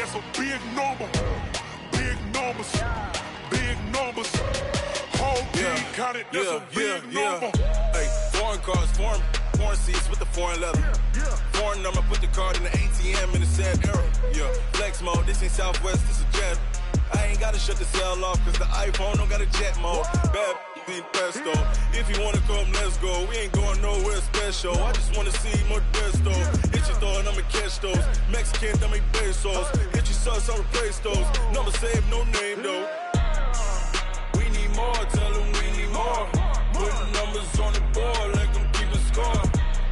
that's a big number. Big numbers, big numbers. Whole team counted, that's a big number. Hey, foreign cars, foreign seats with the foreign leather. Foreign number, put the card in the ATM in the sad era. Yeah, flex mode, this ain't Southwest, this is jet. I ain't gotta shut the cell off, cause the iPhone don't got a jet mode. Bad be pesto. If you wanna come, let's go. We ain't going nowhere special. I just wanna see more Modesto. Hit your throw and I'ma catch those. Mexican, dame pesos. Hit your sus, I'll replace those. Number save, no name though. We need more, tell them we need more. Putting numbers on the board, let them keep a score.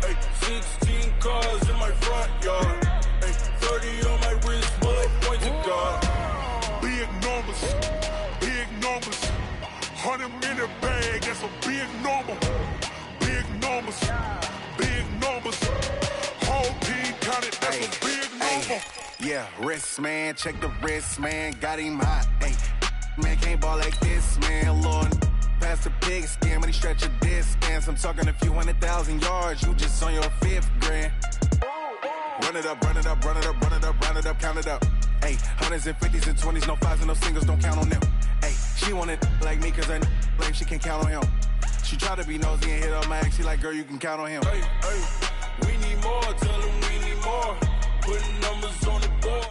Hey, 16 cars in my front yard. Hey, 30 on my wrist, bullet point to God. Big numbers, big numbers. 100 minute bag, that's a big number. Big numbers, big numbers. Whole team counted, that's a big number. Yeah, wrist man, check the wrist man, got him hot. Hey, man can't ball like this, man. Lord, past the pig skin when he stretch a distance. I'm talking a few 100,000 yards, you just on your 5th grand. Run it up, run it up, run it up, run it up, run it up, count it up. Hey, hundreds and 50s and 20s, no 5s and no singles, don't count on them. Hey, she wanted like me cause her like she can count on him. She tried to be nosy and hit up my ex, she like, girl, you can count on him. Hey, we need more, tell them we need more. Putting numbers on the board.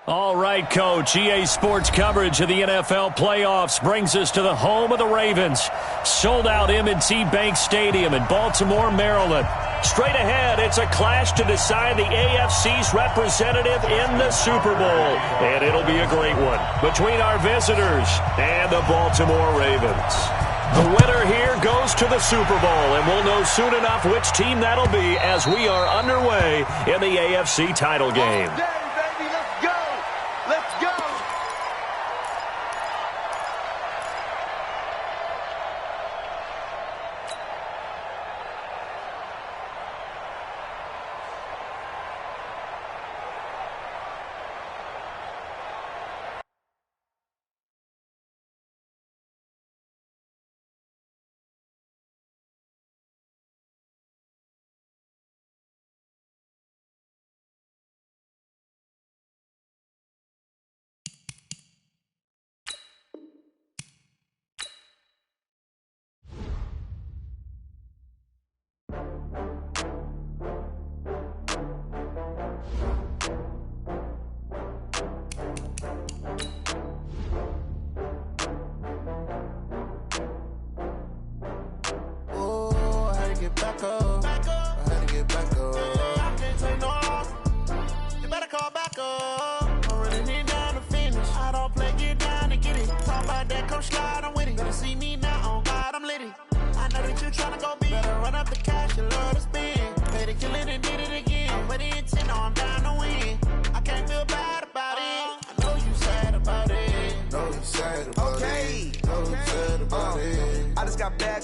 All right, Coach. EA Sports coverage of the NFL playoffs brings us to the home of the Ravens. Sold-out M&T Bank Stadium in Baltimore, Maryland. Straight ahead, it's a clash to decide the AFC's representative in the Super Bowl. And it'll be a great one between our visitors and the Baltimore Ravens. The winner here goes to the Super Bowl, and we'll know soon enough which team that'll be as we are underway in the AFC title game.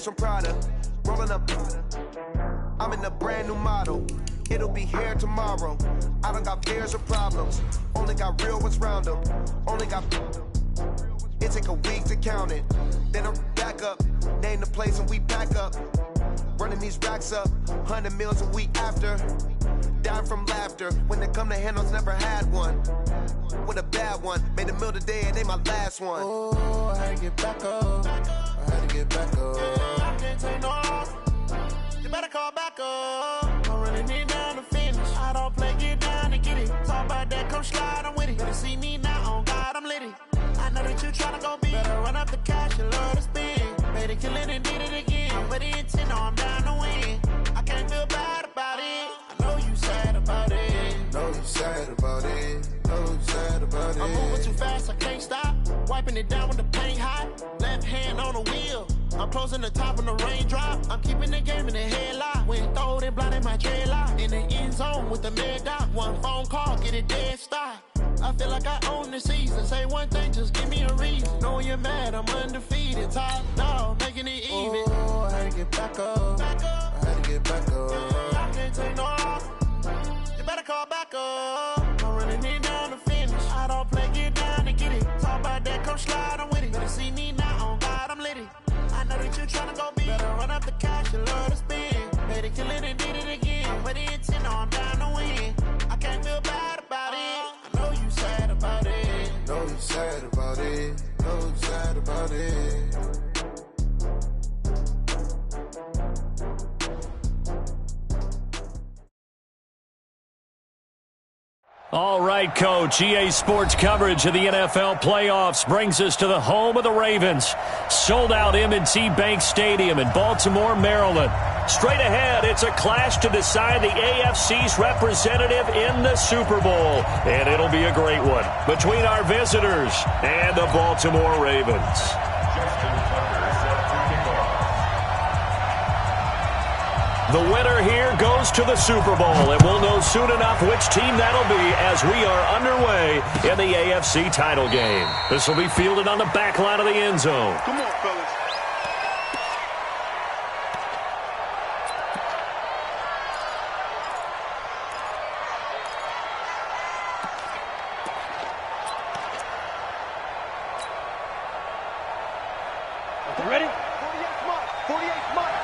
From Prada, rolling up. I'm in a brand new model. It'll be here tomorrow. I don't got fears or problems. Only got real ones round them. Only got. It take a week to count it. Then I'm back up. Name the place and we pack up. Running these racks up. 100 meals a week after. Dying from laughter. When it come to handles, never had one. With a bad one. Made a meal today and they my last one. Oh, I had to get back up. I had to get back up. I can't take no off. You better call back up. I'm running it down to finish. I don't play, get down and get it. Talk about that, come slide, I'm with it. Better see me now, on God, I'm litty. I know that you tryna go big. Better run up the cash, you love to spend. Made a killing and did it again. But the intent, no, I'm down to win. I can't feel bad about it. I know you sad about it. Know you sad about it. Know you sad about it. I'm moving too fast, I can't stop. Wiping it down with the paint hot. Left hand on the wheel. I'm closing the top on the raindrop. I'm keeping the game in the headlock. When throwed and blinded my dreadlock. In the end zone with the mad dot. One phone call, get it dead stop. I feel like I own the season. Say one thing, just give me a reason. Knowing you're mad, I'm undefeated. Top dog, making it even. Oh, I had to get back up. I had to get back up. I can't take no off. You better call back up. I'm running it down to finish. tryna go big. Better run up the cash and love to spend. Made it, kill it, and did it again. But the intent, no, I'm down to win. I can't feel bad about it. I know you sad about it. Know you sad about it. Know you sad about it. All right, Coach. EA Sports coverage of the NFL playoffs brings us to the home of the Ravens. Sold out M&T Bank Stadium in Baltimore, Maryland. Straight ahead, it's a clash to decide the AFC's representative in the Super Bowl. And it'll be a great one between our visitors and the Baltimore Ravens. The winner here goes to the Super Bowl, and we'll know soon enough which team that'll be as we are underway in the AFC title game. This will be fielded on the back line of the end zone. Come on, fellas. You ready? 48 Mike.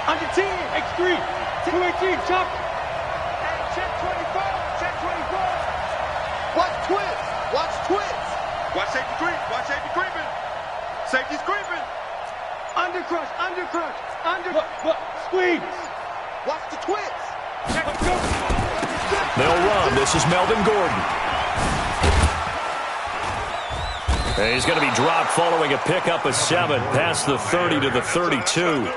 Under 10, X3, 218, chop. Hey, check 24, check 24. Watch twist, watch twist. Watch safety creep. Watch safety creeping. Safety's creeping. Under crush, squeeze. Watch the twist. They'll run. This is Melvin Gordon. And he's going to be dropped following a pickup of 7 past the 30 to the 32.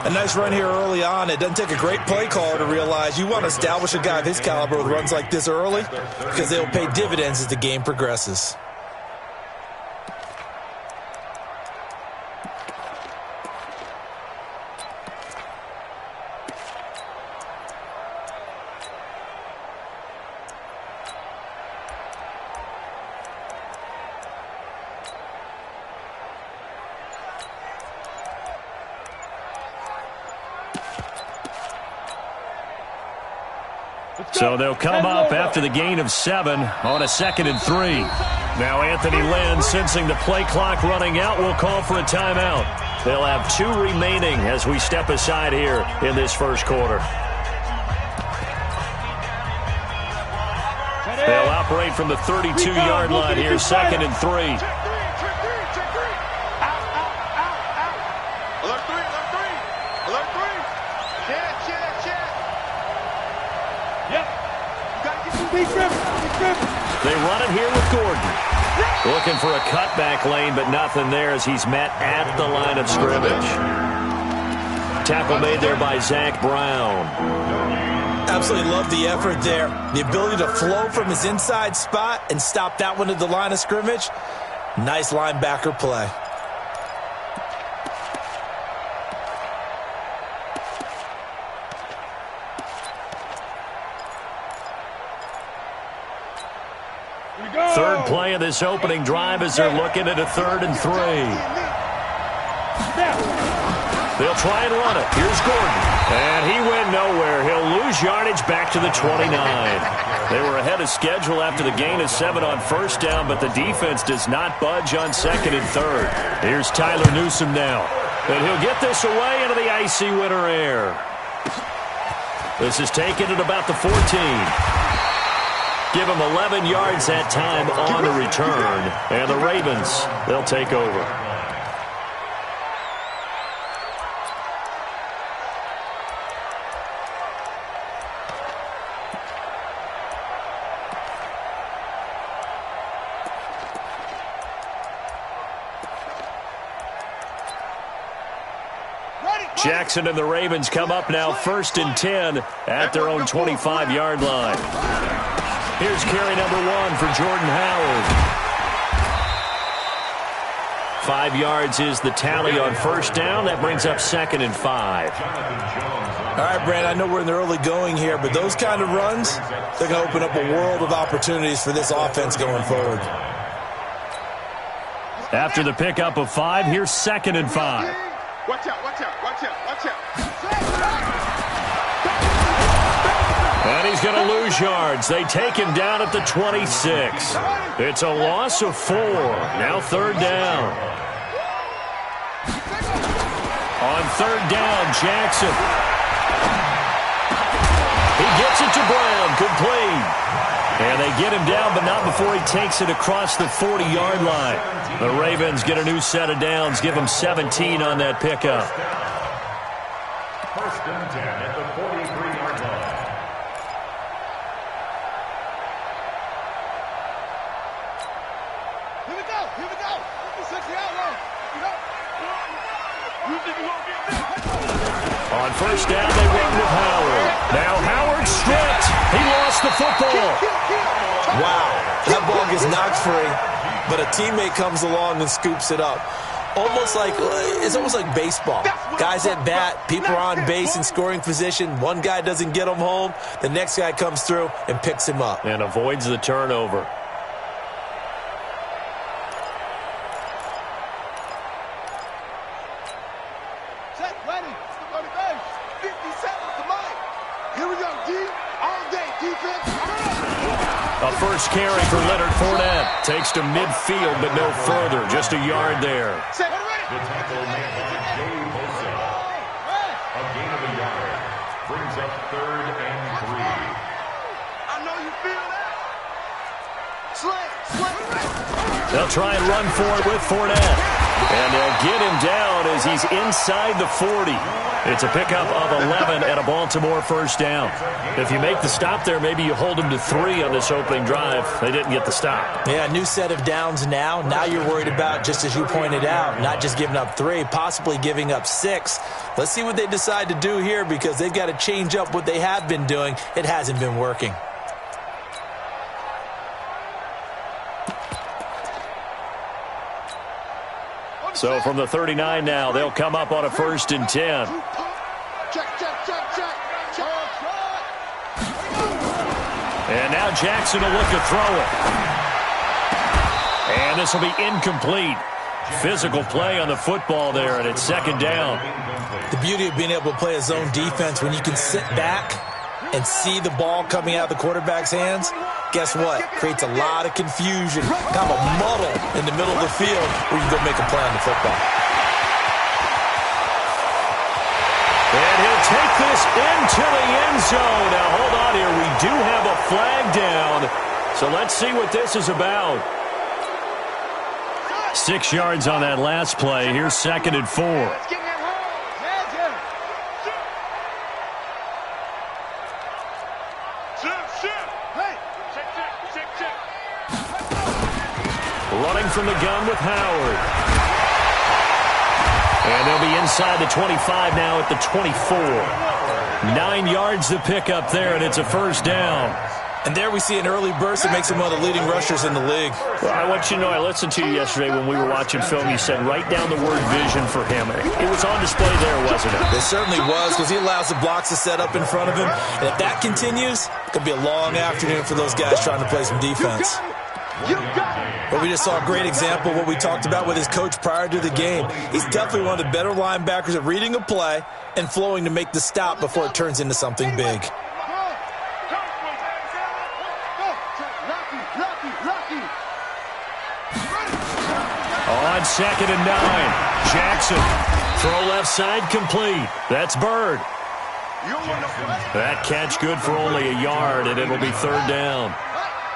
A nice run here early on. It doesn't take a great play caller to realize you want to establish a guy of his caliber with runs like this early because they'll pay dividends as the game progresses. So they'll come up after the gain of 7 on a 2nd and 3. Now Anthony Lynn, sensing the play clock running out, will call for a timeout. They'll have 2 remaining as we step aside here in this first quarter. They'll operate from the 32-yard line here, 2nd and 3. They run it here with Gordon. Looking for a cutback lane, but nothing there as he's met at the line of scrimmage. Tackle made there by Zach Brown. Absolutely love the effort there. The ability to flow from his inside spot and stop that one at the line of scrimmage. Nice linebacker play. Third play of this opening drive as they're looking at a 3rd and 3. They'll try and run it. Here's Gordon. And he went nowhere. He'll lose yardage back to the 29. They were ahead of schedule after the gain of 7 on first down, but the defense does not budge on 2nd and 3rd. Here's Tyler Newsome now. And he'll get this away into the icy winter air. This is taken at about the 14. Give him 11 yards that time on the return. And the Ravens, they'll take over. Jackson and the Ravens come up now 1st and 10 at their own 25-yard line. Here's carry number 1 for Jordan Howard. 5 yards is the tally on first down. That brings up 2nd and 5. All right, Brand, I know we're in the early going here, but those kind of runs, they're going to open up a world of opportunities for this offense going forward. After the pickup of 5, here's 2nd and 5. Watch out, watch out, watch out, watch out. And he's going to lose yards. They take him down at the 26. It's a loss of 4. Now third down. On third down, Jackson. He gets it to Brown. Complete. And they get him down, but not before he takes it across the 40-yard line. The Ravens get a new set of downs. Give him 17 on that pickup. First and 10 at the 43-yard line. Here we go. Here we go. On first down, they run with Howard. Now Howard stripped. He lost the football. Wow, that ball gets knocked free, but a teammate comes along and scoops it up. It's almost like baseball. Guys at bat, people are on base in scoring position. One guy doesn't get him home. The next guy comes through and picks him up. And avoids the turnover. Set, ready. Go to base. 50 seconds to Mike. Here we go, D. All day, defense. A first carry for Leonard Fournette. Takes to midfield, but no further. Just a yard there. Set, ready. The tackle made by Jay Bosa. A gain of a yard. Brings up 3rd and 3. I know you feel that. Slam. They'll try and run for it with Fournette. And they'll get him down as he's inside the 40. It's a pickup of 11 and a Baltimore first down. If you make the stop there, maybe you hold them to 3 on this opening drive. They didn't get the stop. Yeah, new set of downs now. Now you're worried about, just as you pointed out, not just giving up 3, possibly giving up 6. Let's see what they decide to do here, because they've got to change up what they have been doing. It hasn't been working. So from the 39 now, they'll come up on a 1st and 10. Check. And now Jackson will look to throw it. And this will be incomplete. Physical play on the football there, and it's 2nd down. The beauty of being able to play a zone defense, when you can sit back and see the ball coming out of the quarterback's hands, guess what? Creates a lot of confusion, kind of a muddle in the middle of the field where you go make a play on the football. And he'll take this into the end zone. Now, hold on here. We do have a flag down. So let's see what this is about. 6 yards on that last play. Here's 2nd and 4. Running from the gun with Howard. And they'll be inside the 25 now at the 24. 9 yards to pick up there, and it's a first down. And there we see an early burst that makes him one of the leading rushers in the league. Well, I want you to know, I listened to you yesterday when we were watching film. You said write down the word vision for him. It was on display there, wasn't it? It certainly was, because he allows the blocks to set up in front of him. And if that continues, it could be a long afternoon for those guys trying to play some defense. But we just saw a great example of what we talked about with his coach prior to the game. He's definitely one of the better linebackers at reading a play and flowing to make the stop before it turns into something big. On 2nd and 9, Jackson. Throw left side complete. That's Bird. That catch good for only a yard, and it'll be 3rd down.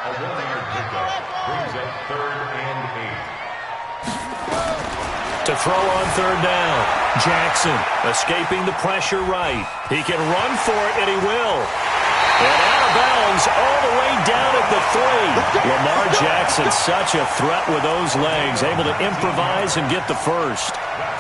A 1-yard pickup brings up 3rd and 8. To throw on 3rd down, Jackson escaping the pressure right. He can run for it, and he will. And out of bounds all the way down at the 3. Lamar Jackson, such a threat with those legs, able to improvise and get the first.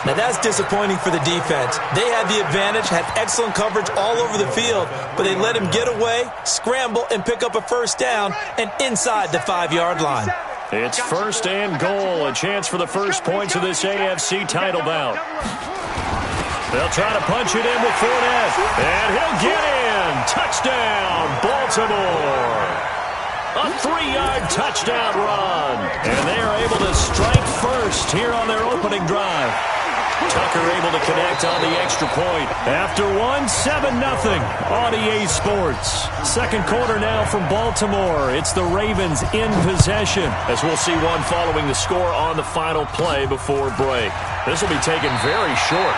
Now that's disappointing for the defense. They had the advantage, had excellent coverage all over the field, but they let him get away, scramble, and pick up a first down and inside the 5-yard line. It's 1st and goal, a chance for the first points of this AFC title bout. They'll try to punch it in with Fournette, and he'll get in. Touchdown, Baltimore. A 3-yard touchdown run, and they are able to strike first here on their opening drive. Tucker able to connect on the extra point. After one, 7-0 on EA Sports. Second quarter now from Baltimore. It's the Ravens in possession, as we'll see one following the score on the final play before break. This will be taken very short.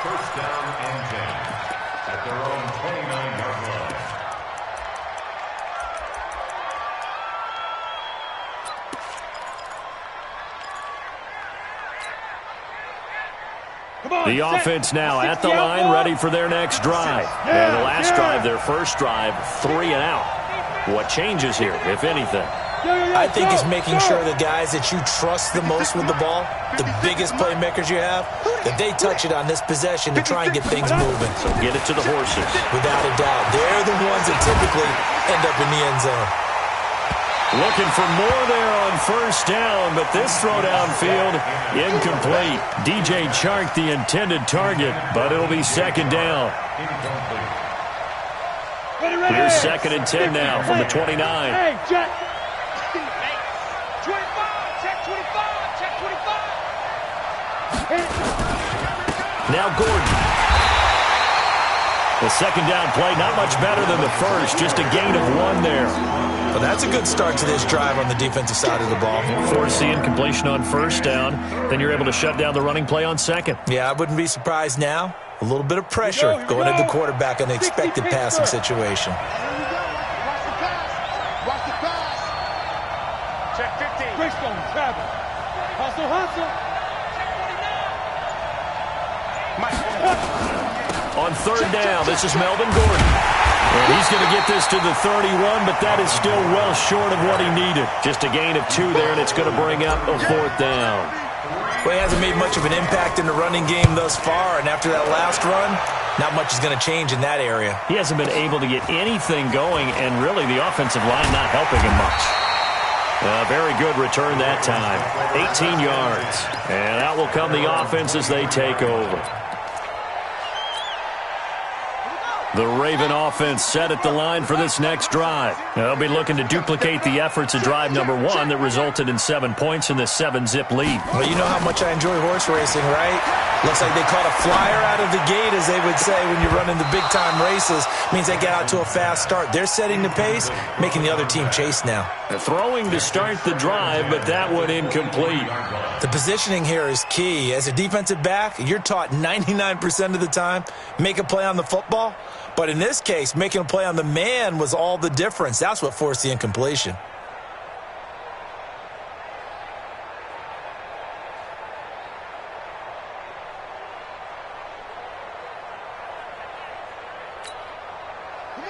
First down and 10 at their own 29-yard line. The offense now at the line, ready for their next drive. And the last drive, their first drive, 3 and out. What changes here, if anything? I think it's making sure the guys that you trust the most with the ball, the biggest playmakers you have, that they touch it on this possession to try and get things moving. So get it to the horses. Without a doubt. They're the ones that typically end up in the end zone. Looking for more there on first down, but this throw downfield, incomplete. DJ Chark, the intended target, but it'll be second down. Here's second and 10 now from the 29. Hey, Jack. 25, check 25, check 25. Now Gordon. The second down play, not much better than the first, just a gain of 1 there. Well, that's a good start to this drive on the defensive side of the ball. Force the incompletion on first down, then you're able to shut down the running play on second. Yeah, I wouldn't be surprised now. A little bit of pressure going at the quarterback in an expected passing situation. Watch the pass. Check 15. Greystone, travel. Hustle, hustle. On third down, this is Melvin Gordon. And he's going to get this to the 31, but that is still well short of what he needed. Just a gain of 2 there, and it's going to bring up a fourth down. Well, he hasn't made much of an impact in the running game thus far, and after that last run, not much is going to change in that area. He hasn't been able to get anything going, and really the offensive line not helping him much. Very good return that time. 18 yards. And out will come the offense as they take over. The Raven offense set at the line for this next drive. They'll be looking to duplicate the efforts of drive number 1 that resulted in 7 points in this 7-zip lead. Well, you know how much I enjoy horse racing, right? Looks like they caught a flyer out of the gate, as they would say when you're running the big-time races. Means they get out to a fast start. They're setting the pace, making the other team chase now. Throwing to start the drive, but that one incomplete. The positioning here is key. As a defensive back, you're taught 99% of the time, make a play on the football. But in this case, making a play on the man was all the difference. That's what forced the incompletion.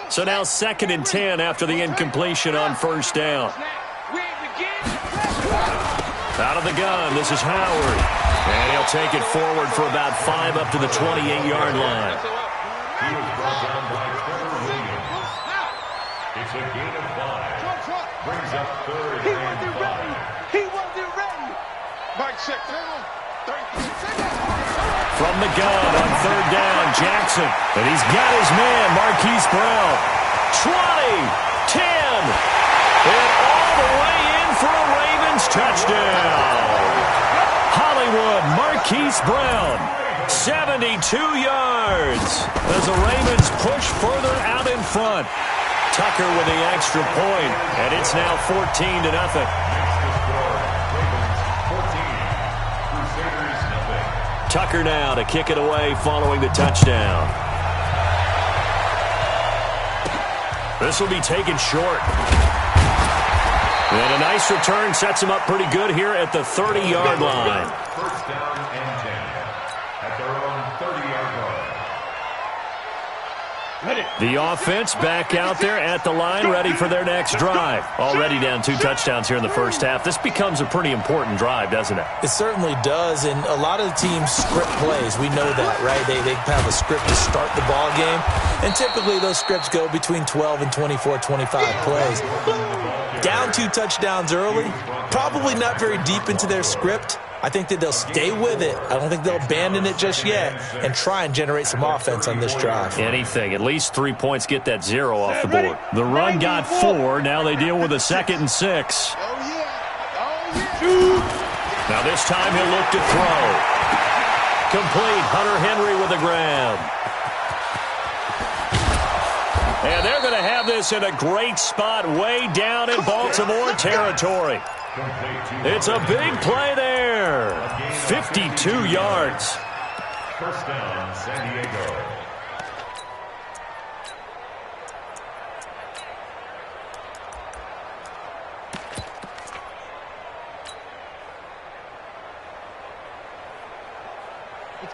So now second and 10 after the incompletion on first down. Out of the gun, this is Howard. And he'll take it forward for about 5 up to the 28-yard line. He was brought down by Trevor Williams. It's a gain of 5. Brings up third and 5. He wasn't ready. Mike check. From the gun on third down, Jackson. And he's got his man, Marquise Brown. 20, 10, and all the way in for a Ravens touchdown. Hollywood, Marquise Brown. 72 yards as the Ravens push further out in front. Tucker with the extra point, and it's now 14-0. Tucker now to kick it away following the touchdown. This will be taken short. And a nice return sets him up pretty good here at the 30-yard line. First down and 10 at their own 30-yard line. The offense back out there at the line, ready for their next drive. Already down 2 touchdowns here in the first half. This becomes a pretty important drive, doesn't it? It certainly does, and a lot of the teams script plays. We know that, right? They have a script to start the ball game, and typically those scripts go between 12 and 24, 25 plays. Down 2 touchdowns early, probably not very deep into their script. I think that they'll stay with it. I don't think they'll abandon it just yet and try and generate some offense on this drive. Anything. At least 3 points, get that 0 off the board. The run got 4. Now they deal with a 2nd and 6. Now this time he'll look to throw. Complete. Hunter Henry with a grab. And they're going to have this in a great spot way down in Baltimore territory. It's a big play there. 52 yards. First down, San Diego.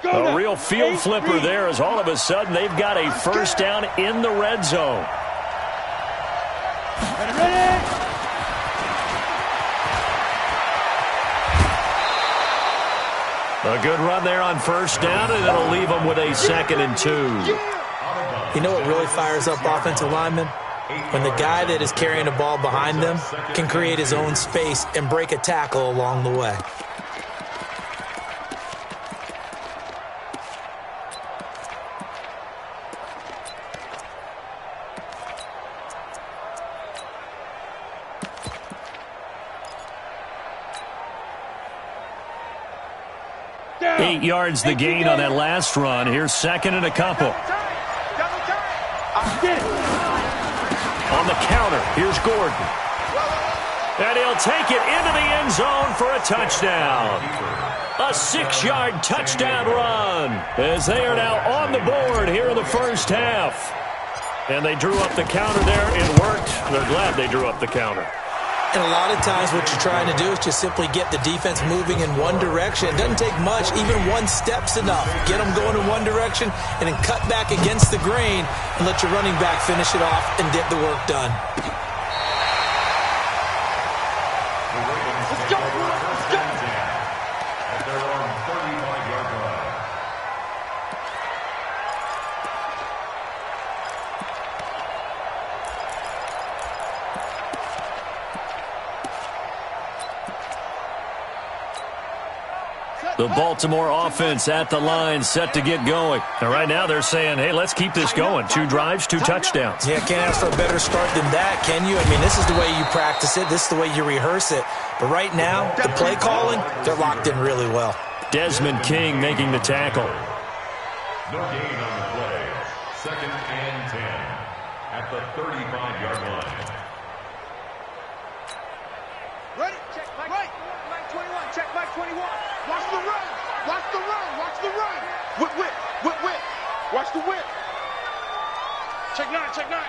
A real field flipper there as all of a sudden they've got a first down in the red zone. A good run there on first down, and it'll leave them with a 2nd and 2. You know what really fires up offensive linemen? When the guy that is carrying the ball behind them can create his own space and break a tackle along the way. Down. 8 yards the gain on that last run. Here's 2nd and a couple. On the counter, here's Gordon. And he'll take it into the end zone for a touchdown. A 6-yard touchdown run as they are now on the board here in the first half. And they drew up the counter there. It worked. They're glad they drew up the counter. And a lot of times what you're trying to do is just simply get the defense moving in one direction. It doesn't take much. Even one step's enough. Get them going in one direction and then cut back against the grain and let your running back finish it off and get the work done. Let's go. Let's go. At their own 35-yard line. The Baltimore offense at the line, set to get going. And right now they're saying, hey, let's keep this going. 2 drives, 2 touchdowns. Yeah, can't ask for a better start than that, can you? I mean, this is the way you practice it. This is the way you rehearse it. But right now, the play calling, they're locked in really well. Desmond King making the tackle. No gain on the play. 2nd and 10 at the 35-yard line. Ready? Check, Mike. Right. Mike 21. Check, Mike 21. Watch the run. Watch the run. Watch the run. Whip, whip. Whip, whip. Watch the whip. Check 9. Check 9.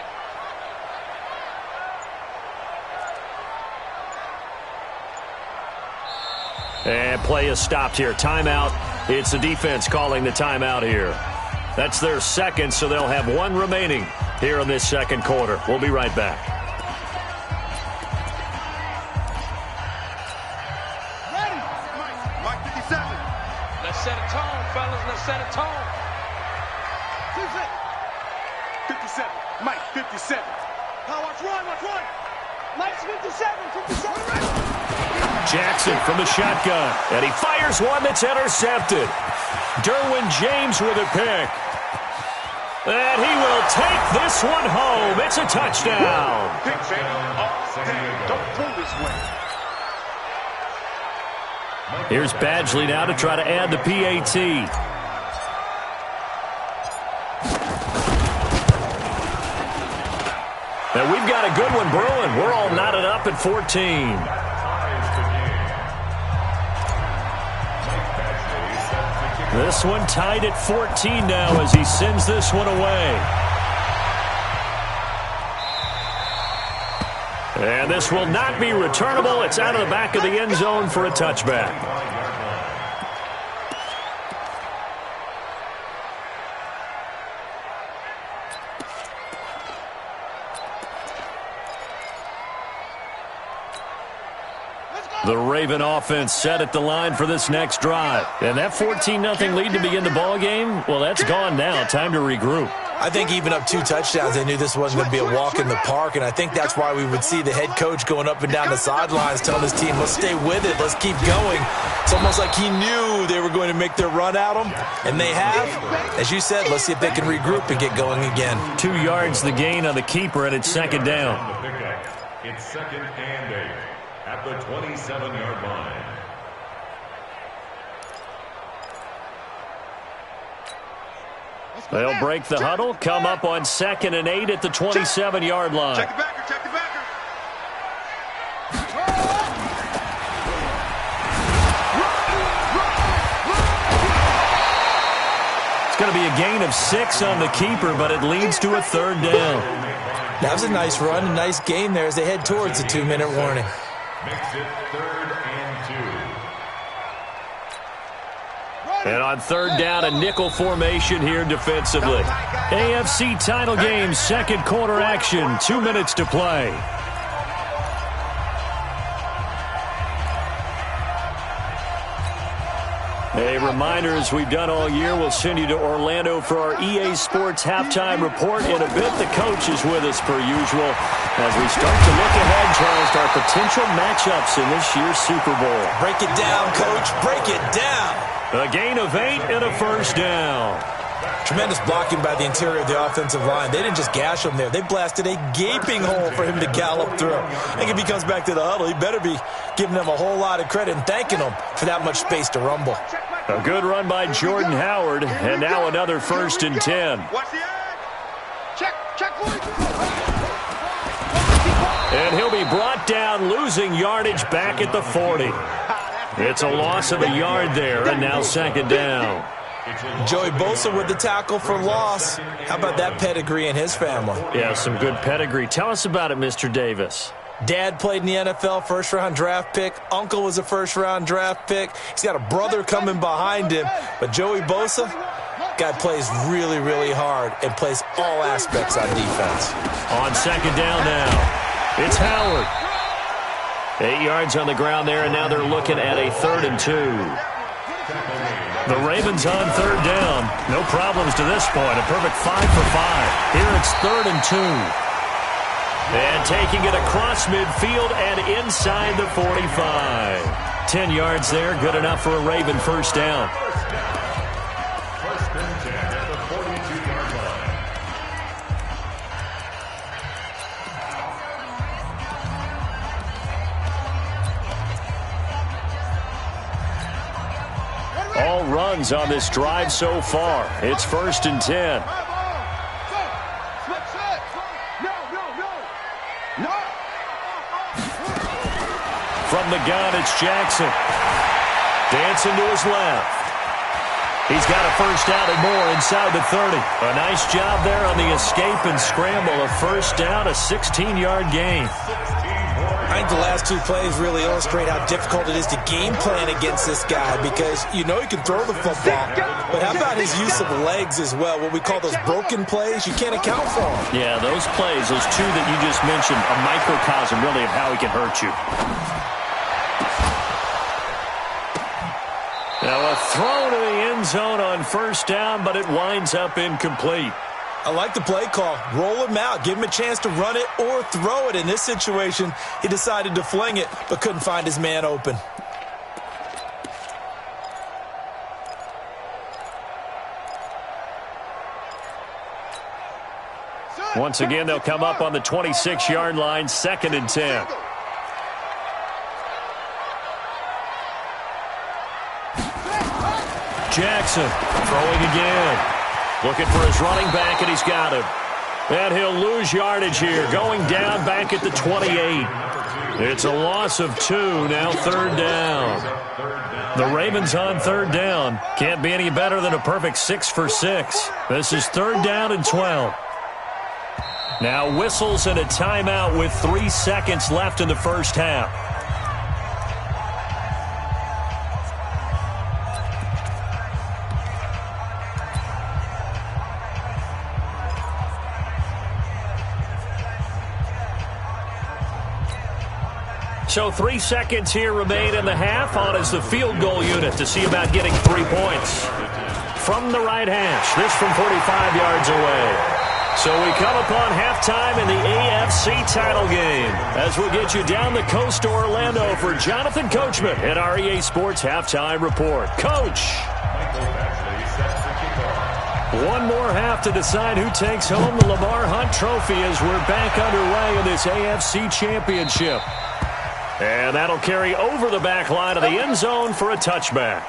And play is stopped here. Timeout. It's the defense calling the timeout here. That's their 2nd, so they'll have 1 remaining here in this 2nd quarter. We'll be right back. Set a tone, fellas. Let's set a tone. 57. Mike, 57. Now watch one, watch one. Mike's 57, 57. Jackson from the shotgun. And he fires one that's intercepted. Derwin James with a pick. And he will take this one home. It's a touchdown. Big fan. Don't pull this way. Here's Badgley now to try to add the PAT. And we've got a good one brewing. We're all knotted up at 14. This one tied at 14 now as he sends this one away. And this will not be returnable. It's out of the back of the end zone for a touchback. The Raven offense set at the line for this next drive. And that 14-0 lead to begin the ball game, well, that's gone now. Time to regroup. I think even up 2 touchdowns, they knew this wasn't going to be a walk in the park, and I think that's why we would see the head coach going up and down the sidelines telling his team, let's stay with it, let's keep going. It's almost like he knew they were going to make their run at him, and they have. As you said, let's see if they can regroup and get going again. 2 yards the gain on the keeper, and it's 2nd down. It's 2nd and 8 at the 27-yard line. They'll break the huddle, come up on 2nd and 8 at the 27-yard line. Check the backer, check the backer. It's going to be a gain of 6 on the keeper, but it leads to a 3rd down. That was a nice run, a nice gain there as they head towards the 2-minute warning. Makes it 3rd and 2. And on 3rd down, a nickel formation here defensively. AFC title game, 2nd quarter action, 2 minutes to play. A reminder, as we've done all year, we'll send you to Orlando for our EA Sports halftime report. In a bit, the coach is with us per usual as we start to look ahead, Charles, to our potential matchups in this year's Super Bowl. Break it down, Coach. Break it down. A gain of 8 and a 1st down. Tremendous blocking by the interior of the offensive line. They didn't just gash him there. They blasted a gaping hole for him to gallop through. I think if he comes back to the huddle, he better be giving them a whole lot of credit and thanking them for that much space to rumble. A good run by Jordan Howard, and now another 1st and 10. Watch the edge. Check. And he'll be brought down, losing yardage back at the 40. It's a loss of a yard there, and now 2nd down. Joey Bosa with the tackle for loss. How about that pedigree in his family? Yeah, some good pedigree. Tell us about it, Mr. Davis. Dad played in the NFL, 1st-round draft pick. Uncle was a 1st-round draft pick. He's got a brother coming behind him. But Joey Bosa, guy plays really, really hard and plays all aspects on defense. On 2nd down now, it's Howard. 8 yards on the ground there, and now they're looking at a 3rd and 2. The Ravens on 3rd down. No problems to this point. A perfect 5 for 5. Here it's 3rd and 2. And taking it across midfield and inside the 45. 10 yards there, good enough for a Raven 1st down. 1st and 10 at the 42-yard line. All runs on this drive so far. It's 1st and 10. From the gun, it's Jackson. Dancing to his left. He's got a 1st down and more inside the 30. A nice job there on the escape and scramble. A 1st down, a 16-yard gain. I think the last 2 plays really illustrate how difficult it is to game plan against this guy because you know he can throw the football, but how about his use of legs as well? What we call those broken plays, you can't account for them. Yeah, those plays, those 2 that you just mentioned, a microcosm really of how he can hurt you. Now a throw to the end zone on 1st down, but it winds up incomplete. I like the play call. Roll him out. Give him a chance to run it or throw it. In this situation, he decided to fling it, but couldn't find his man open. Once again, they'll come up on the 26-yard line, 2nd and 10. Jackson throwing again. Looking for his running back, and he's got him. And he'll lose yardage here, going down back at the 28. It's a loss of 2, now 3rd down. The Ravens on 3rd down. Can't be any better than a perfect 6 for 6. This is 3rd down and 12. Now whistles and a timeout with 3 seconds left in the 1st half. So 3 seconds here remain in the half. On is the field goal unit to see about getting 3 points. From the right hash, this from 45 yards away. So we come upon halftime in the AFC title game as we'll get you down the coast to Orlando for Jonathan Coachman at our EA Sports Halftime Report. Coach. One more half to decide who takes home the Lamar Hunt Trophy as we're back underway in this AFC Championship. And that'll carry over the back line of the end zone for a touchback.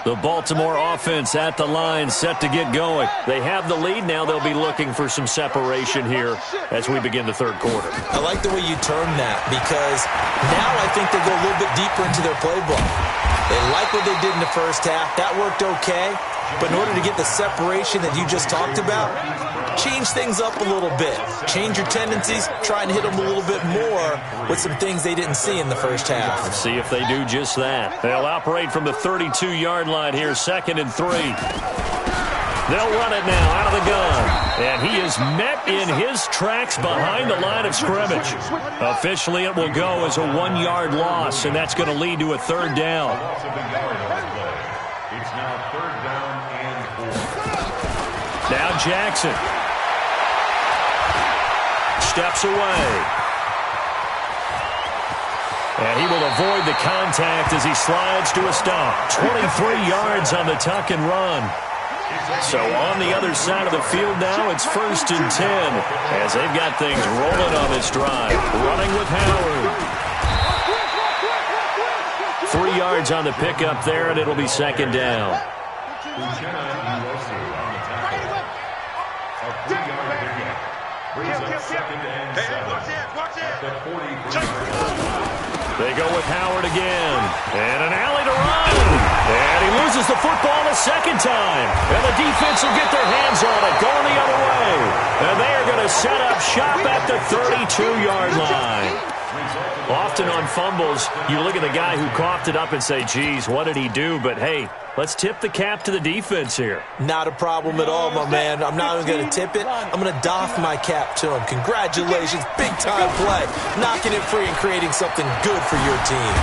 The Baltimore offense at the line, set to get going. They have the lead now. They'll be looking for some separation here as we begin the third quarter. I like the way you term that, because now I think they go a little bit deeper into their playbook. They like what they did in the first half. That worked okay. But in order to get the separation that you just talked about, change things up a little bit. Change your tendencies. Try and hit them a little bit more with some things they didn't see in the first half. Let's see if they do just that. They'll operate from the 32-yard line here, 2nd and 3. They'll run it now out of the gun. And he is met in his tracks behind the line of scrimmage. Officially, it will go as a 1-yard loss, and that's going to lead to a 3rd down. It's now 3rd down and 4. Now Jackson steps away. And he will avoid the contact as he slides to a stop. 23 yards on the tuck and run. So on the other side of the field now, it's 1st and 10 as they've got things rolling on this drive. Running with Howard. 3 yards on the pickup there, and it'll be 2nd down. They go with Howard again. And an alley to run. And he loses the football a 2nd time. And the defense will get their hands on it, going the other way. And they are going to set up shop at the 32-yard line. Often on fumbles, you look at the guy who coughed it up and say, geez, what did he do? But, hey, let's tip the cap to the defense here. Not a problem at all, my man. I'm not even going to tip it. I'm going to doff my cap to him. Congratulations. Big-time play. Knocking it free and creating something good for your team.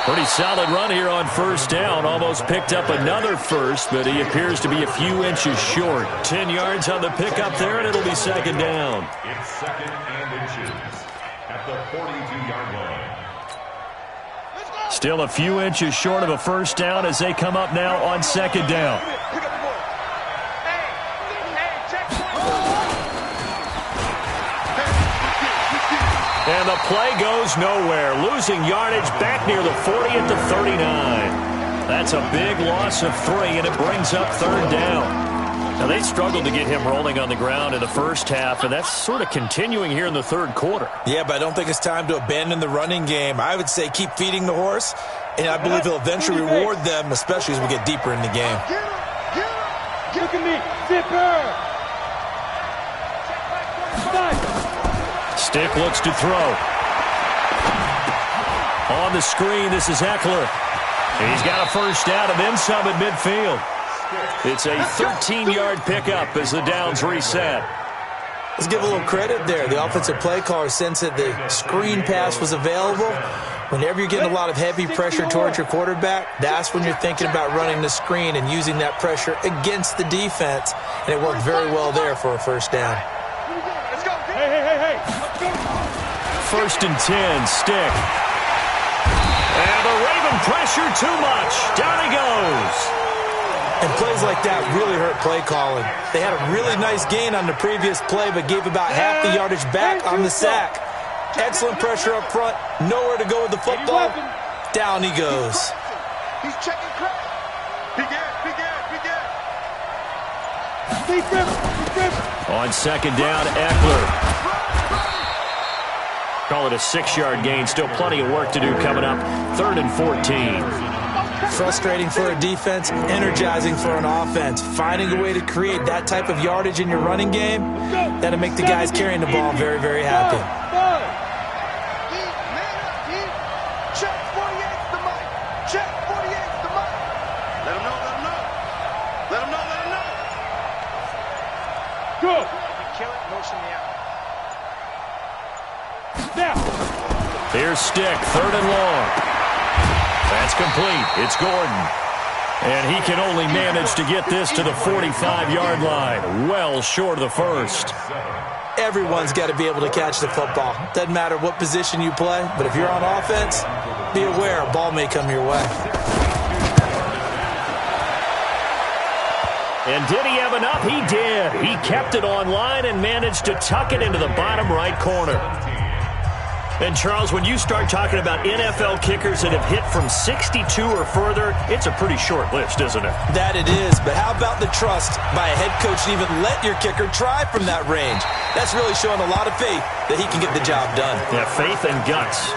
Pretty solid run here on 1st down. Almost picked up another first, but he appears to be a few inches short. 10 yards on the pickup there, and it'll be 2nd down. It's 2nd and inches at the 42-yard line. Still a few inches short of a 1st down as they come up now on 2nd down. And the play goes nowhere. Losing yardage back near the 40 at the 39. That's a big loss of 3, and it brings up 3rd down. Now, they struggled to get him rolling on the ground in the first half, and that's sort of continuing here in the 3rd quarter. Yeah, but I don't think it's time to abandon the running game. I would say keep feeding the horse, and I believe he'll eventually reward them, especially as we get deeper in the game. Look at me, zipper. Stick looks to throw. On the screen, this is Eckler. He's got a 1st down and then some at midfield. It's a 13-yard pickup as the downs reset. Let's give a little credit there. The offensive play caller sensed that the screen pass was available. Whenever you're getting a lot of heavy pressure towards your quarterback, that's when you're thinking about running the screen and using that pressure against the defense. And it worked very well there for a 1st down. Hey. 1st and 10, Stick. And the Raven pressure too much. Down he goes. And plays like that really hurt play calling. They had a really nice gain on the previous play, but gave about half the yardage back on the sack. Excellent pressure up front. Nowhere to go with the football. Down he goes. He's checking crack. On 2nd down, Eckler. Call it a 6-yard gain. Still plenty of work to do coming up. 3rd and 14. Frustrating for a defense, energizing for an offense. Finding a way to create that type of yardage in your running game, that'll make the guys carrying the ball very, very happy. Check 48's the mic. Check 48's the mic. Let him know. Good. Kill it, motion me out. Now. Here's Stick, 3rd and long. That's complete. It's Gordon. And he can only manage to get this to the 45-yard line. Well short of the 1st. Everyone's got to be able to catch the football. Doesn't matter what position you play, but if you're on offense, be aware a ball may come your way. And did he have enough? He did. He kept it on line and managed to tuck it into the bottom right corner. And, Charles, when you start talking about NFL kickers that have hit from 62 or further, it's a pretty short list, isn't it? That it is, but how about the trust by a head coach to even let your kicker try from that range? That's really showing a lot of faith that he can get the job done. Yeah, faith and guts.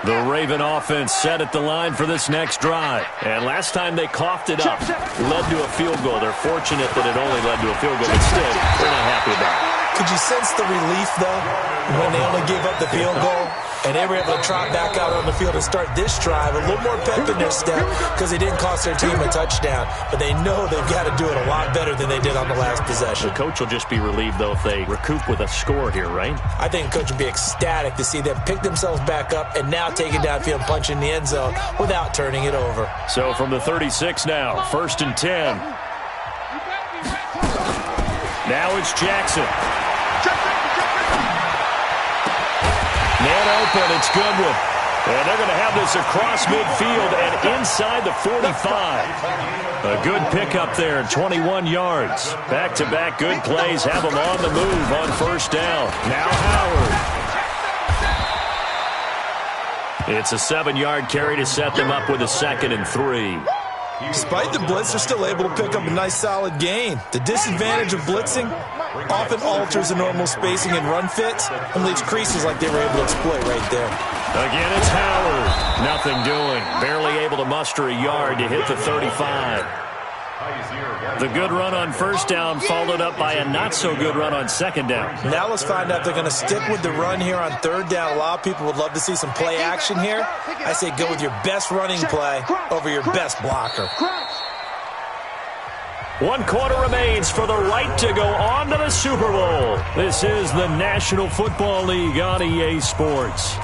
The Raven offense set at the line for this next drive. And last time they coughed it up, led to a field goal. They're fortunate that it only led to a field goal, but still, they're not happy about it. Could you sense the relief, though, when they only gave up the field goal? And they were able to trot back out on the field and start this drive. A little more pep in their step because they didn't cost their team a touchdown. But they know they've got to do it a lot better than they did on the last possession. The coach will just be relieved, though, if they recoup with a score here, right? I think the coach will be ecstatic to see them pick themselves back up and now take it downfield, punch in the end zone without turning it over. So from the 36 now, 1st and 10. Now it's Jackson. Man open, it's Goodwin. And they're going to have this across midfield and inside the 45. A good pickup there, 21 yards. Back-to-back good plays have them on the move on 1st down. Now Howard. It's a 7-yard carry to set them up with a 2nd and 3. Despite the blitz, they're still able to pick up a nice solid gain. The disadvantage of blitzing often alters the normal spacing and run fits and leaves creases like they were able to exploit right there. Again, it's Howard. Nothing doing. Barely able to muster a yard to hit the 35. The good run on 1st down followed up by a not-so-good run on 2nd down. Now let's find out if they're going to stick with the run here on 3rd down. A lot of people would love to see some play action here. I say go with your best running play over your best blocker. 1 quarter remains for the right to go on to the Super Bowl. This is the National Football League on EA Sports.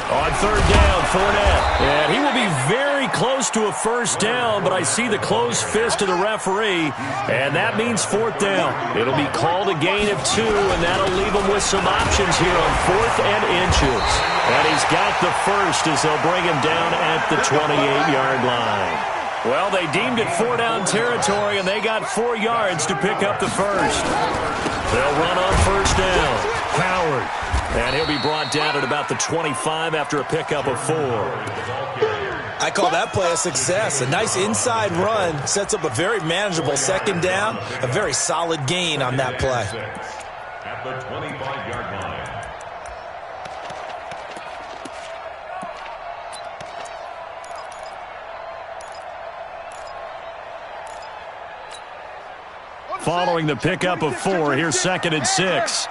On 3rd down, Fournette. And he will be very close to a 1st down, but I see the closed fist of the referee, and that means 4th down. It'll be called a gain of 2, and that'll leave him with some options here on 4th and inches. And he's got the 1st as they'll bring him down at the 28-yard line. Well, they deemed it 4-down territory, and they got 4 yards to pick up the 1st. They'll run on 1st down. Howard. And he'll be brought down at about the 25 after a pickup of 4. I call that play a success. A nice inside run sets up a very manageable 2nd down. A very solid gain on that play. At the 25-yard line. Following the pickup of 4, here's 2nd and 6.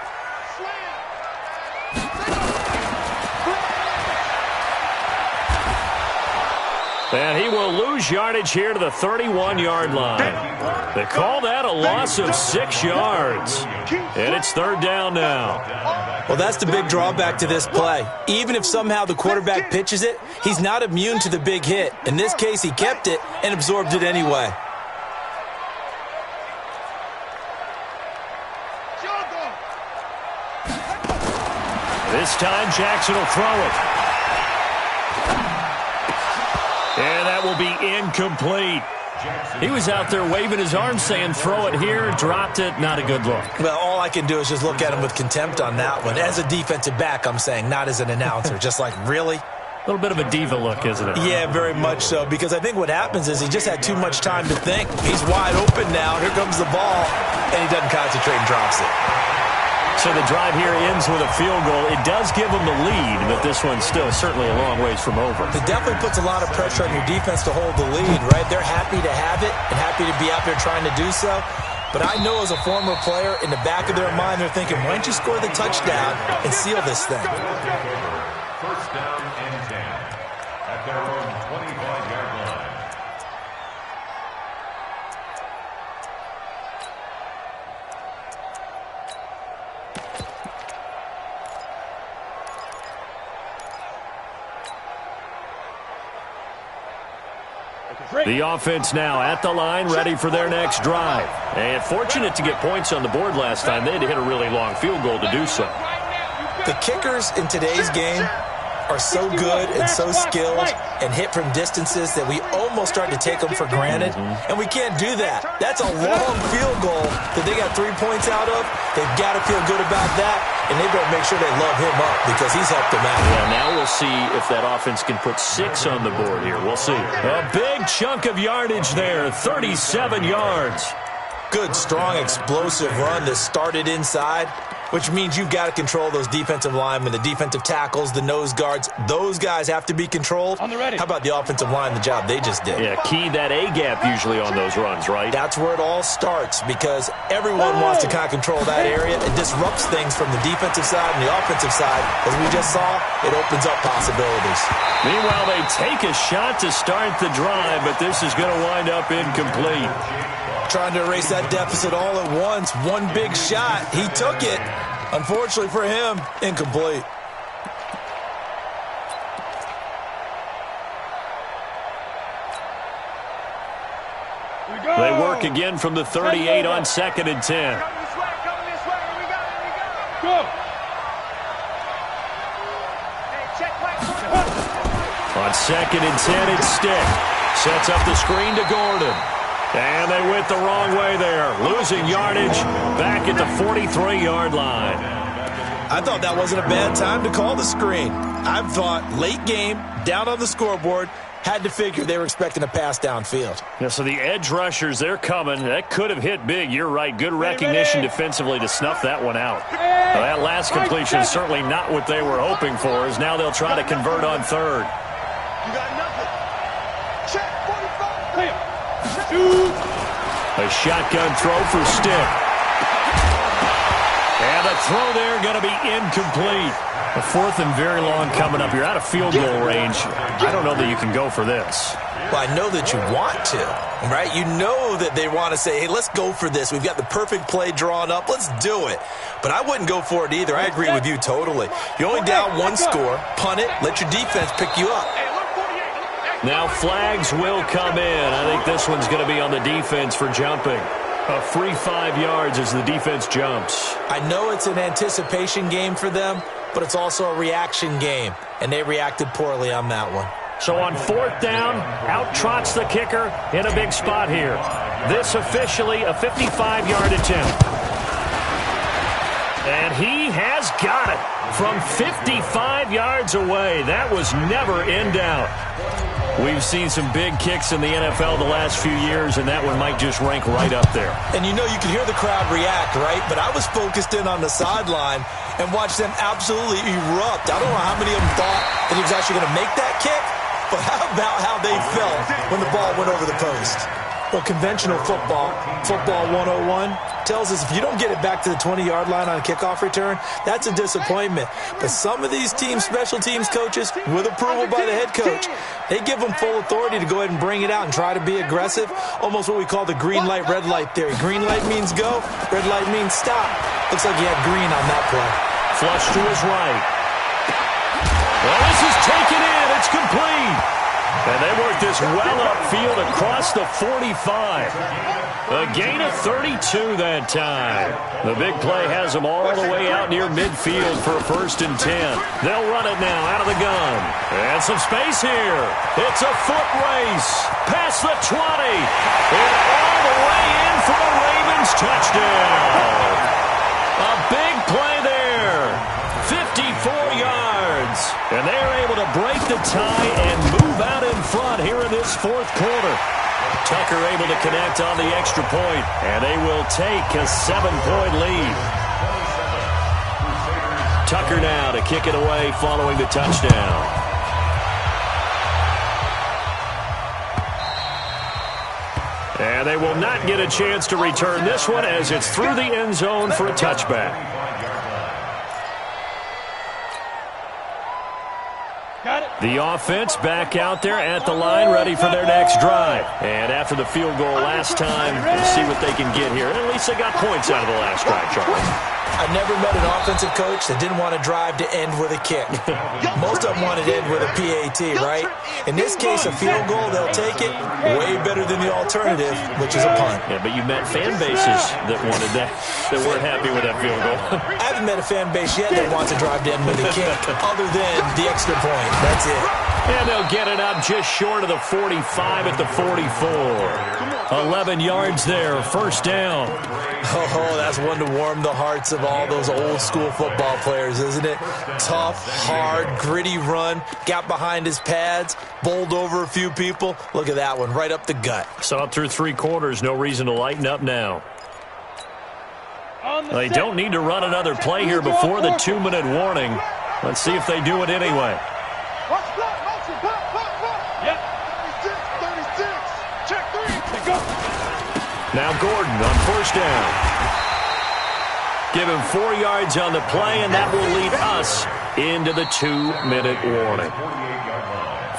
And he will lose yardage here to the 31-yard line. They call that a loss of 6 yards. And it's 3rd down now. Well, that's the big drawback to this play. Even if somehow the quarterback pitches it, he's not immune to the big hit. In this case, he kept it and absorbed it anyway. This time, Jackson will throw it. And that will be incomplete. He was out there waving his arms saying, throw it here, dropped it, not a good look. Well, all I can do is just look at him with contempt on that one. As a defensive back, I'm saying, not as an announcer. Just like, really? A little bit of a diva look, isn't it? Yeah, very much so, because I think what happens is he just had too much time to think. He's wide open now. Here comes the ball, and he doesn't concentrate and drops it. So the drive here ends with a field goal. It does give them the lead, but this one's still certainly a long ways from over. It definitely puts a lot of pressure on your defense to hold the lead, right? They're happy to have it and happy to be out there trying to do so. But I know as a former player, in the back of their mind, they're thinking, why don't you score the touchdown and seal this thing? 1st down and 10 at their own 25-yard line. The offense now at the line, ready for their next drive. And fortunate to get points on the board last time. They had to hit a really long field goal to do so. The kickers in today's game are so good and so skilled and hit from distances that we almost start to take them for granted. And we can't do that. That's a long field goal that they got 3 points out of. They've got to feel good about that, and they better make sure they love him up because he's helped them out. Yeah, now we'll see if that offense can put 6 on the board here. We'll see. A big chunk of yardage there, 37 yards. Good, strong, explosive run that started inside, which means you've got to control those defensive linemen, the defensive tackles, the nose guards. Those guys have to be controlled. How about the offensive line, the job they just did? Yeah, key that A-gap usually on those runs, right? That's where it all starts because everyone wants to kind of control that area. It disrupts things from the defensive side and the offensive side. As we just saw, it opens up possibilities. Meanwhile, they take a shot to start the drive, but this is going to wind up incomplete. Trying to erase that deficit all at once. One big shot. He took it. Unfortunately for him, incomplete. They work again from the 38 on 2nd and 10. Come this way, we go. Hey, check On 2nd and 10, it's Stick. Sets up the screen to Gordon. And they went the wrong way there. Losing yardage back at the 43-yard line. I thought that wasn't a bad time to call the screen. I thought late game, down on the scoreboard, had to figure they were expecting a pass downfield. Yeah, so the edge rushers, they're coming. That could have hit big. You're right. Good recognition defensively to snuff that one out. Well, that last completion is certainly not what they were hoping for, as now they'll try to convert on 3rd. You got nothing. Check 45. Clear. A shotgun throw for Stick. And the throw there going to be incomplete. A 4th and very long coming up. You're out of field goal range. I don't know that you can go for this. Well, I know that you want to, right? You know that they want to say, hey, let's go for this. We've got the perfect play drawn up. Let's do it. But I wouldn't go for it either. I agree with you totally. You're only down 1 score. Punt it. Let your defense pick you up. Now flags will come in. I think this one's going to be on the defense for jumping. A free 5 yards as the defense jumps. I know it's an anticipation game for them, but it's also a reaction game, and they reacted poorly on that one. So on 4th down, out trots the kicker in a big spot here. This officially a 55-yard attempt. And he has got it from 55 yards away. That was never in doubt. We've seen some big kicks in the NFL the last few years, and that one might just rank right up there. And you know, you can hear the crowd react, right? But I was focused in on the sideline and watched them absolutely erupt. I don't know how many of them thought that he was actually going to make that kick, but how about how they felt when the ball went over the post? Well, conventional football 101, tells us if you don't get it back to the 20-yard line on a kickoff return, that's a disappointment. But some of these teams, special teams coaches, with approval by the head coach, they give them full authority to go ahead and bring it out and try to be aggressive, almost what we call the green light, red light theory. Green light means go, red light means stop. Looks like he had green on that play. Flush to his right. Well, this is taken in. It's complete. And they work this well upfield across the 45. A gain of 32 that time. The big play has them all the way out near midfield for a 1st and 10. They'll run it now out of the gun. And some space here. It's a foot race. Past the 20. And all the way in for a Ravens touchdown. A big play there. 54 yards. And they are able to break the tie and move out in front here in this 4th quarter. Tucker able to connect on the extra point, and they will take a 7-point lead. Tucker now to kick it away following the touchdown. And they will not get a chance to return this one as it's through the end zone for a touchback. Got it. The offense back out there at the line, ready for their next drive. And after the field goal last time, we'll see what they can get here. At least they got points out of the last drive, Charles. I've never met an offensive coach that didn't want to drive to end with a kick. Most of them wanted to end with a PAT, right? In this case, a field goal, they'll take it. Way better than the alternative, which is a punt. Yeah, but you met fan bases that wanted that weren't happy with that field goal. I haven't met a fan base yet that wants to drive to end with a kick, other than the extra point. That's it. And they'll get it up just short of the 45 at the 44. 11 yards there, first down. Oh, that's one to warm the hearts of all those old-school football players, isn't it? Tough, hard, gritty run, got behind his pads, bowled over a few people. Look at that one, right up the gut. Saw it through 3 quarters, no reason to lighten up now. They don't need to run another play here before the 2-minute warning. Let's see if they do it anyway. Now Gordon on first down. Give him 4 yards on the play, and that will lead us into the 2-minute warning.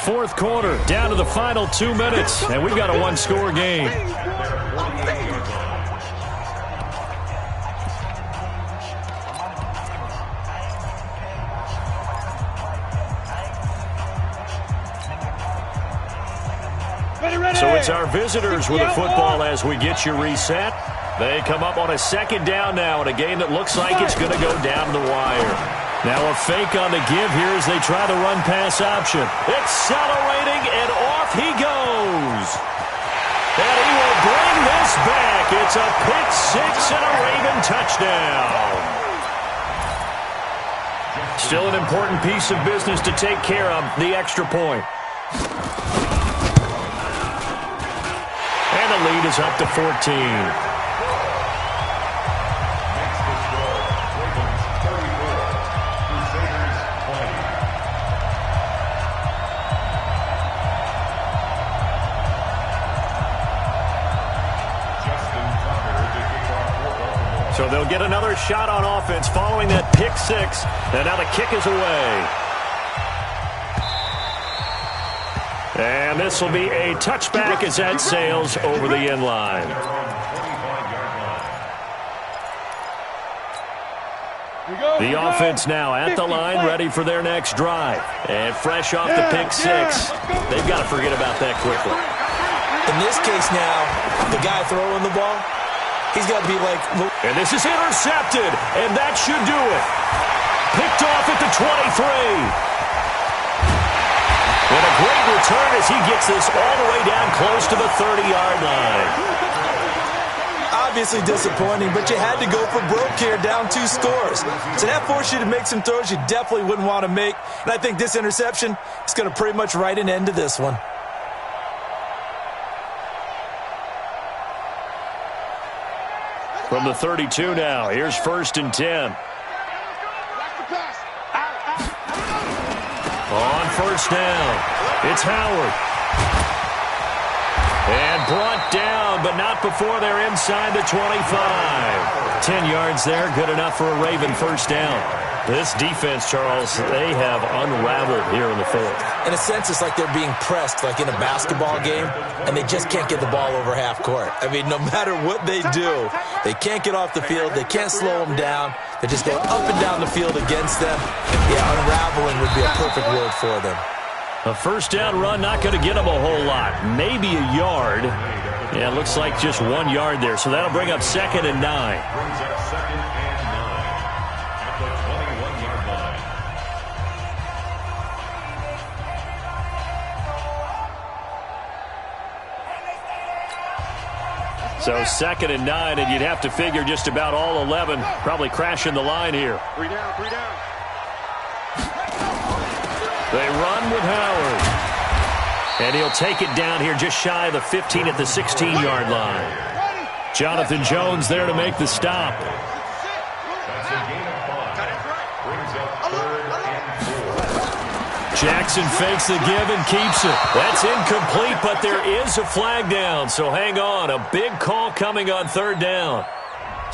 4th quarter, down to the final 2 minutes, and we've got a 1-score game. So it's our visitors with a football as we get you reset. They come up on a 2nd down now in a game that looks like it's going to go down the wire. Now a fake on the give here as they try the run-pass option. Accelerating, and off he goes. And he will bring this back. It's a pick 6 and a Raven touchdown. Still an important piece of business to take care of, the extra point. And the lead is up to 14. So they'll get another shot on offense following that pick 6. And now the kick is away. And this will be a touchback as that sails over the end line. The offense now at the line, ready for their next drive. And fresh off the pick 6. They've got to forget about that quickly. In this case now, the guy throwing the ball, he's got to be like... And this is intercepted, and that should do it. Picked off at the 23. And a great return as he gets this all the way down close to the 30-yard line. Obviously disappointing, but you had to go for broke here, down 2 scores. So that forced you to make some throws you definitely wouldn't want to make. And I think this interception is going to pretty much write an end to this one. From the 32 now, here's 1st and 10. On first down, it's Howard. And brought down, but not before they're inside the 25. 10 yards there, good enough for a Raven first down. This defense, Charles, they have unraveled here in the 4th. In a sense, it's like they're being pressed, like in a basketball game, and they just can't get the ball over half court. I mean, no matter what they do, they can't get off the field. They can't slow them down. They're just going up and down the field against them. Yeah, unraveling would be a perfect word for them. A first down run, not going to get them a whole lot. Maybe a yard. Yeah, it looks like just 1 yard there. So that'll bring up 2nd and 9. Brings up 2nd and 9 at the 21-yard line. So 2nd and 9, and you'd have to figure just about all 11 probably crashing the line here. 3 down, 3 down. They run with Howard. And he'll take it down here just shy of the 15 at the 16-yard line. Jonathan Jones there to make the stop. That's a gain of 5. Brings up 3rd and 4. Jackson fakes the give and keeps it. That's incomplete, but there is a flag down, so hang on. A big call coming on 3rd down.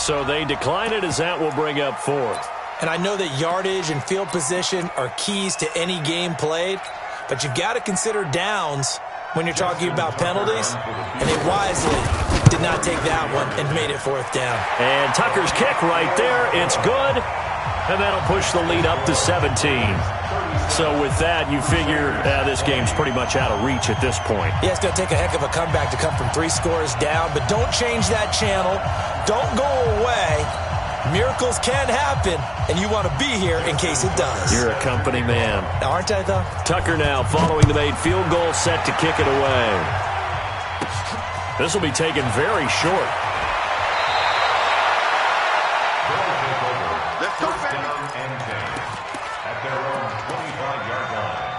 So they decline it as that will bring up 4th. And I know that yardage and field position are keys to any game played, But you've got to consider downs when you're talking about penalties, and they wisely did not take that one and made it 4th down. And Tucker's kick right there. It's good, and that'll push the lead up to 17. So with that, you figure this game's pretty much out of reach at this point. Yeah, it's going to take a heck of a comeback to come from 3 scores down, but don't change that channel. Don't go away. Miracles can happen, and you want to be here in case it does. You're a company man. Aren't I, though? Tucker now following the made field goal, set to kick it away. This will be taken very short. Let's go, baby. And 10 at their own 25-yard line.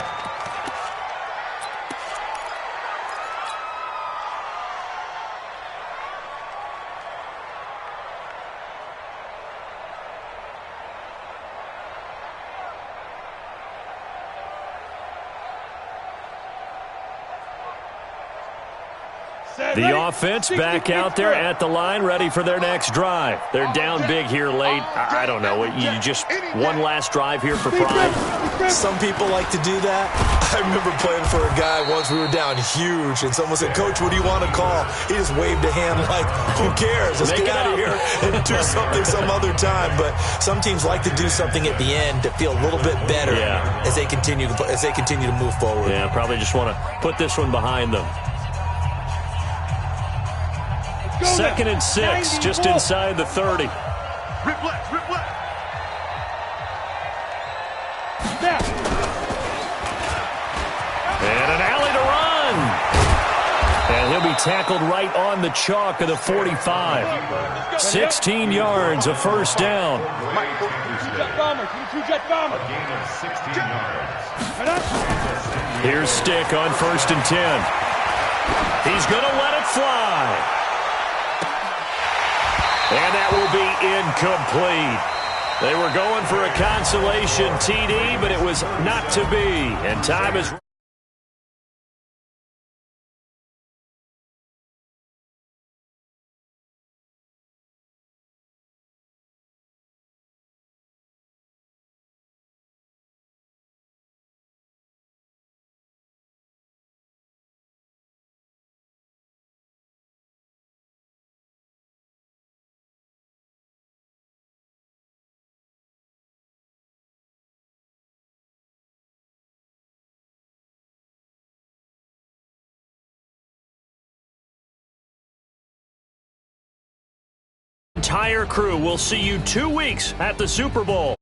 The offense back out there at the line, ready for their next drive. They're down big here late. I don't know. You just one last drive here for pride. Some people like to do that. I remember playing for a guy once. We were down huge, and someone said, "Coach, what do you want to call?" He just waved a hand like, "Who cares? Let's get out of here and do something some other time." But some teams like to do something at the end to feel a little bit better as they continue to move forward. Yeah, probably just want to put this one behind them. 2nd and 6, just inside the 30. Rip left, rip left. And an alley to run. And he'll be tackled right on the chalk of the 45. 16 yards, a 1st down. A gain of 16 yards. Here's Stick on 1st and 10. He's going to let it fly. And that will be incomplete. They were going for a consolation TD, but it was not to be. And time is... Entire crew will see you 2 weeks at the Super Bowl.